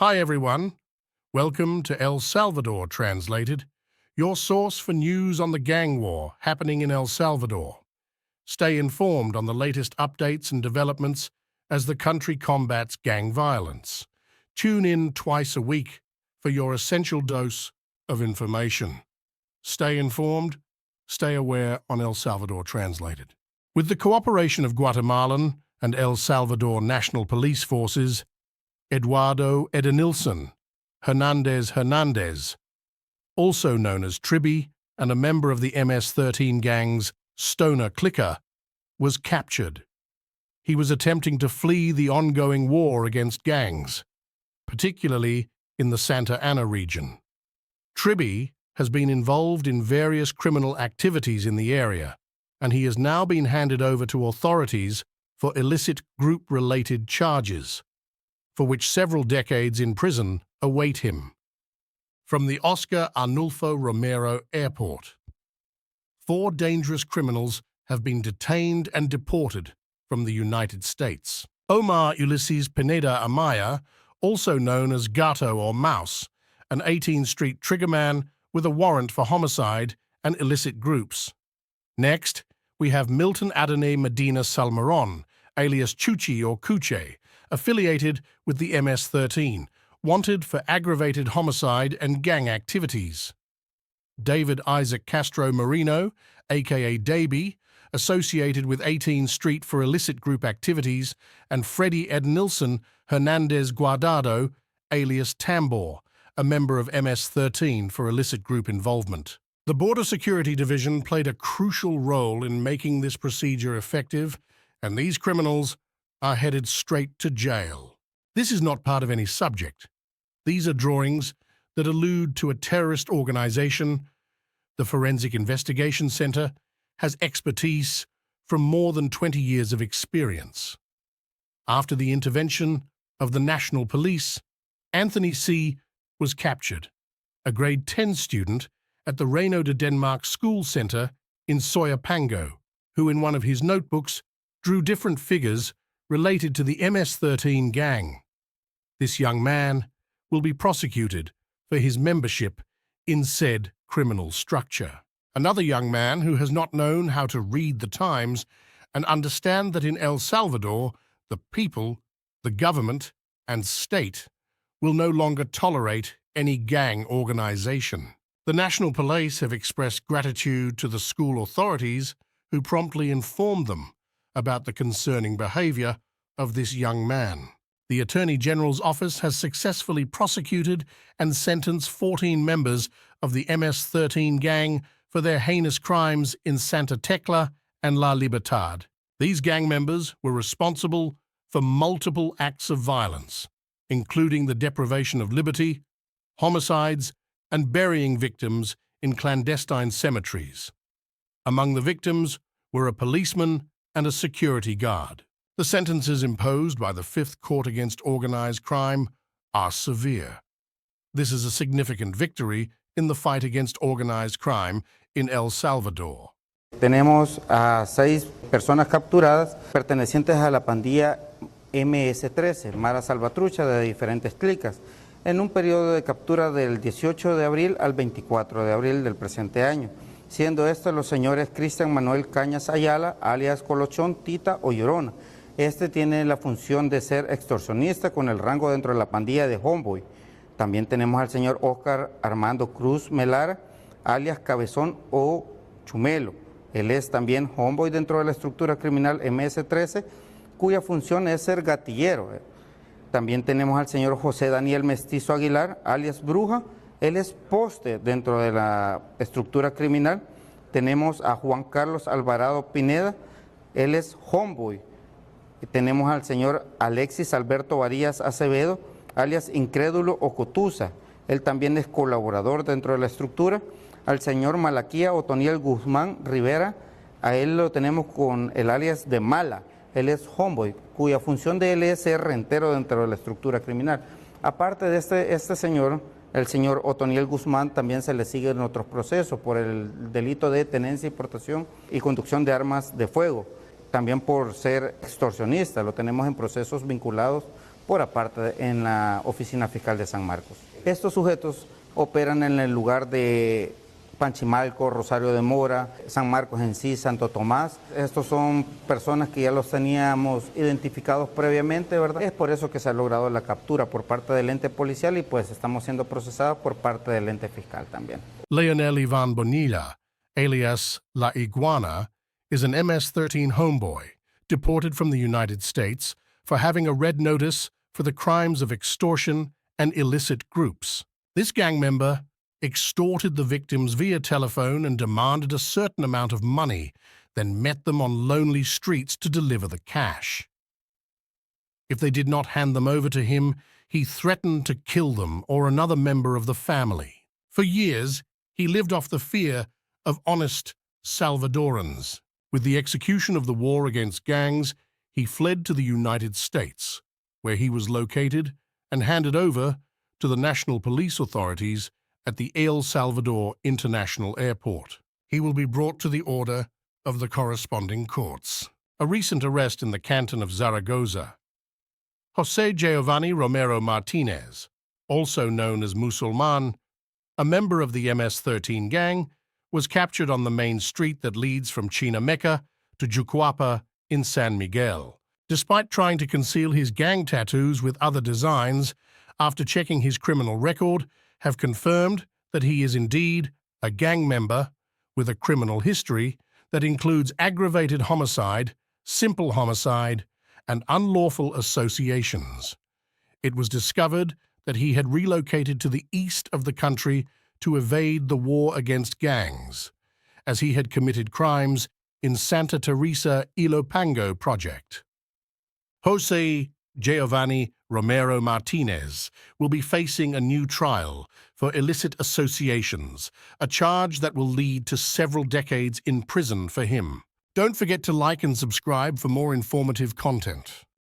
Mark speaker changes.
Speaker 1: Hi everyone, welcome to El Salvador Translated, your source for news on the gang war happening in El Salvador. Stay informed on the latest updates and developments as the country combats gang violence. Tune in twice a week for your essential dose of information. Stay informed, stay aware on El Salvador Translated. With the cooperation of Guatemalan and El Salvador National Police Forces, Eduardo Edenilson Hernández Hernández, also known as Tribi and a member of the MS-13 gang's Stoner Clicker, was captured. He was attempting to flee the ongoing war against gangs, particularly in the Santa Ana region. Tribi has been involved in various criminal activities in the area, and he has now been handed over to authorities for illicit group-related charges, for which several decades in prison await him. From the Óscar Arnulfo Romero Airport, 4 dangerous criminals have been detained and deported from the United States. Omar Ulysses Pineda Amaya, also known as Gato or Mouse, an 18th Street triggerman with a warrant for homicide and illicit groups. Next, we have Milton Adonai Medina Salmeron, alias Chuchi or Cuche, affiliated with the MS-13, wanted for aggravated homicide and gang activities. David Isaac Castro Marino, aka Davey, associated with 18th Street for illicit group activities, and Freddie Edenilson Hernandez Guardado, alias Tambor, a member of MS-13 for illicit group involvement. The Border Security Division played a crucial role in making this procedure effective, and these criminals are headed straight to jail. This is not part of any subject. These are drawings that allude to a terrorist organization. The Forensic Investigation Center has expertise from more than 20 years of experience. After the intervention of the National Police, Anthony C. was captured, a grade 10 student at the Reino de Denmark School Center in Soyapango, who in one of his notebooks drew different figures related to the MS-13 gang. This young man will be prosecuted for his membership in said criminal structure. Another young man who has not known how to read the times and understand that in El Salvador, the people, the government, and state will no longer tolerate any gang organization. The National Police have expressed gratitude to the school authorities who promptly informed them about the concerning behavior of this young man. The Attorney General's office has successfully prosecuted and sentenced 14 members of the MS-13 gang for their heinous crimes in Santa Tecla and La Libertad. These gang members were responsible for multiple acts of violence, including the deprivation of liberty, homicides, and burying victims in clandestine cemeteries. Among the victims were a policeman and a security guard. The sentences imposed by the Fifth Court Against Organized Crime are severe. This is a significant victory in the fight against organized crime in El Salvador.
Speaker 2: Tenemos a 6 personas capturadas pertenecientes a la pandilla MS-13, Mara Salvatrucha, de diferentes clicas, en un periodo de captura del 18 de abril al 24 de abril del presente año, siendo estos los señores Cristian Manuel Cañas Ayala, alias Colochón, Tita o Llorona. Este tiene la función de ser extorsionista con el rango dentro de la pandilla de homeboy. También tenemos al señor Óscar Armando Cruz Melara, alias Cabezón o Chumelo. Él es también homeboy dentro de la estructura criminal MS-13, cuya función es ser gatillero. También tenemos al señor José Daniel Mestizo Aguilar, alias Bruja. Él es poste dentro de la estructura criminal. Tenemos a Juan Carlos Alvarado Pineda, él es homeboy. Y tenemos al señor Alexis Alberto Varías Acevedo, alias Incrédulo o Cotusa. Él también es colaborador dentro de la estructura. Al señor Malaquía Otoniel Guzmán Rivera, a él lo tenemos con el alias de Mala. Él es homeboy, cuya función de él es ser rentero dentro de la estructura criminal. Aparte de este señor, el señor Otoniel Guzmán, también se le sigue en otros procesos por el delito de tenencia, importación y conducción de armas de fuego. También por ser extorsionista, lo tenemos en procesos vinculados por aparte en la Oficina Fiscal de San Marcos. Estos sujetos operan en el lugar de Panchimalco, Rosario de Mora, San Marcos en sí, Santo Tomás. Estos son personas que ya los teníamos identificados previamente, ¿verdad? Es por eso que se ha logrado la captura por parte del ente policial y pues estamos siendo procesados por parte del ente fiscal también.
Speaker 1: Leonel Iván Bonilla, alias La Iguana, is an MS-13 homeboy, deported from the United States for having a red notice for the crimes of extortion and illicit groups. This gang member extorted the victims via telephone and demanded a certain amount of money, then met them on lonely streets to deliver the cash. If they did not hand them over to him, he threatened to kill them or another member of the family. For years, he lived off the fear of honest Salvadorans. With the execution of the war against gangs, he fled to the United States, where he was located and handed over to the national police authorities at the El Salvador International Airport. He will be brought to the order of the corresponding courts. A recent arrest in the canton of Zaragoza. José Geovany Romero Martínez, also known as Musulman, a member of the MS-13 gang, was captured on the main street that leads from Chinameca to Jucuapa in San Miguel. Despite trying to conceal his gang tattoos with other designs, after checking his criminal record, have confirmed that he is indeed a gang member with a criminal history that includes aggravated homicide, simple homicide, and unlawful associations. It was discovered that he had relocated to the east of the country to evade the war against gangs, as he had committed crimes in Santa Teresa Ilopango project. José Geovany Romero Martínez will be facing a new trial for illicit associations, a charge that will lead to several decades in prison for him. Don't forget to like and subscribe for more informative content.